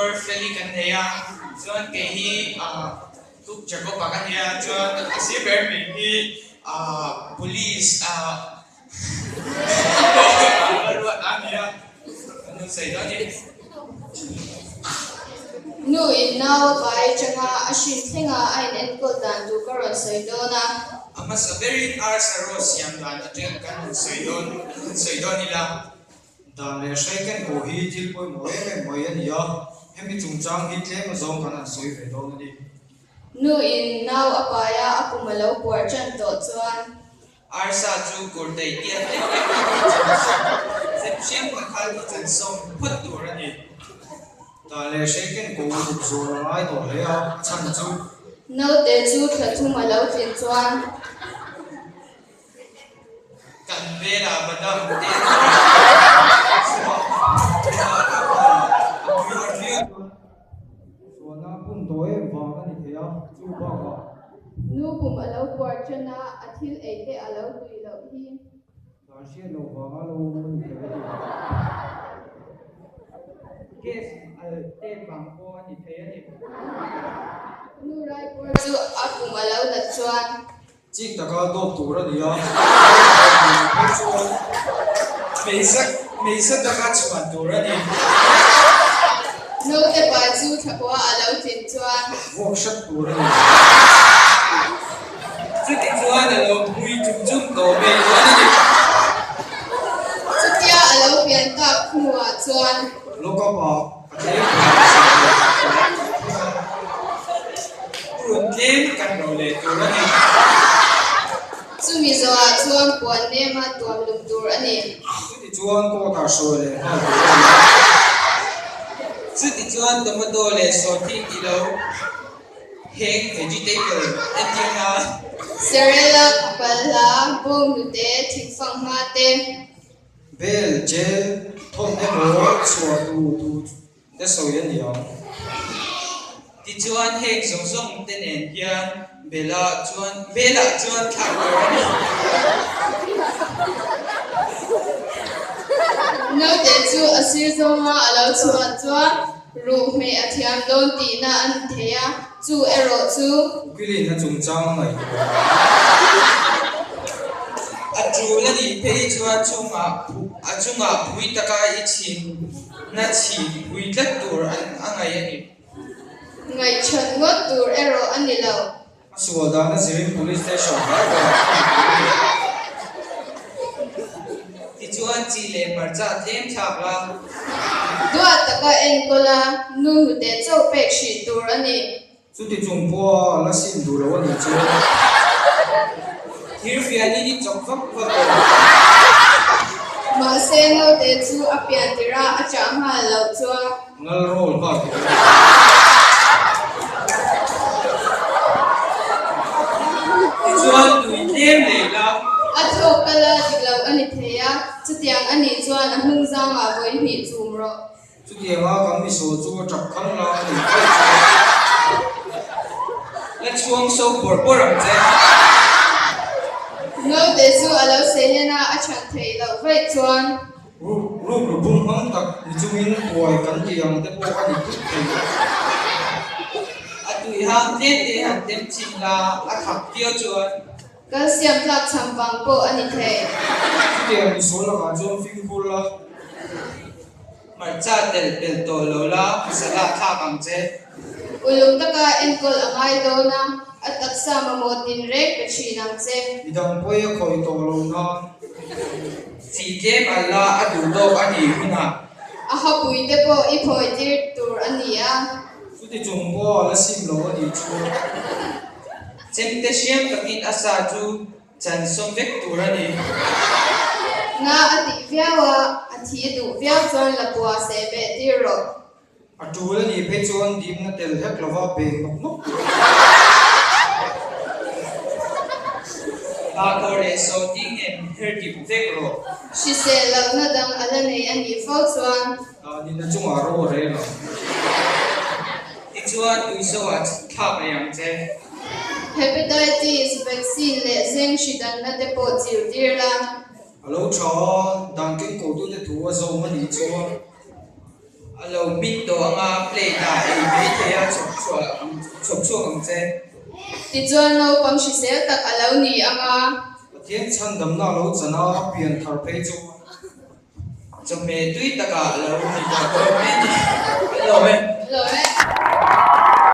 Pastor Feli kan heya chuan ke hi tuk jago pakan heya chuan si ber mi hi police ruat ania anu sei da ni nu in now pai changa ashin thenga ain en ko dan du karon soidona amas a very arsaros yang dan aten kan soidon ila dan le shaiken ko hi til poi moi ani ya hemi chungchang hi tle ma zong kan soi ve do ni nu in now apaya apumalo por chan to chuan arsa chu kurdei tia sep shem ka khal ki chan som phut tur ani dan le shaiken ko du zo ai to le a chan chu no te chu thathu malo tin chuan kan vera badam te so na pun toy wa ani the ya chu ba ka nu bum alo por chana athil eite alo tui lo hi dan she no wa lo mun the kes al te bang ko ani the ani nu rai por chu apum alo na chuan chik ta ka do tu ra ni ya meisa da ka chuan tur ani no te pa chu thakwa alo tin chuan workshop tu ra ni chu ti chuan alo pui chum to be ani chutia alo pian ta khnuwa chuan lo ka pa tuan tlem kan ro le tur ani chumi zawa chuan puan nema tuam lum tur ani chu ti chuan ko ta so le chu ti chuan tomato le so thi kilo heng vegetable etina serela pala bong te thingfang ma te bel gel thon ne mo chua tu de so yan ya ti chuan heng song song ten en hian bela chuan thak ani no te chu asir zoma alo chuan chuan ru me athiam don ti na an theya chu ero chu ukili na chungchang ngai atu la ni pe chuan chunga pui taka I chin na chi pui tlat tur an angai ani ngai chan ngot tur ero ani lo suwa da na zirin police station ha ti chuan chi le marcha them thak la dua taka en kola nu te chau pek shi tur ani chu ti chung po la sin du lo ni chu thir fiani ni chok vak vak ma se no te chu apian tira acha ma lo chua ngal rol ka ti chuan tui them le la atho kala diglo ani theya chutiang ani chuan ahung zanga voi ni chumro chu ti nga kam mi so chu chak khang la ni la chuang so por ang che no te chu alo selena achan thei lo vai chuan ru bung hang tak ni chu min poi kan ti ang te po ani tu atui hang them te han tem chin la a khap tio chuan kal siam tlak champang po ani thei chu ti ang so la ka chu fing hul la marcha tel to lo la sala tha ang che ulung taka enkol angai do na ataksa mamotin rek pechinang che idang poi a khoi to lo na chi kem alla adu lo ani huna aha puite po iphoi tir tur ania chu ti chung po la sim lo ani chu chemte siam takin asa chu chan som vek turani nga ati viawa athi du via chuan la puwa se be tiro a tu la ni pe chuan dim na tel hek lova pe nok nok ba kore so ding em herdi vek ro shi se lagna dang alane ani fo chuan ni na chung a ro re la ti chuan uiso wa thak yang che hepatitis vaccine le zeng shidan na depo chiu dirla alo cha dang ken ko tu te thu a zo ma ni chu alo mit to anga play na e be thea chok chok ang che ti chuan no pang shi sel tak alo ni anga Pathian chan dam na lo chana pian thar phei chu chome tui taka alo ni ta ko me ni alo me lo me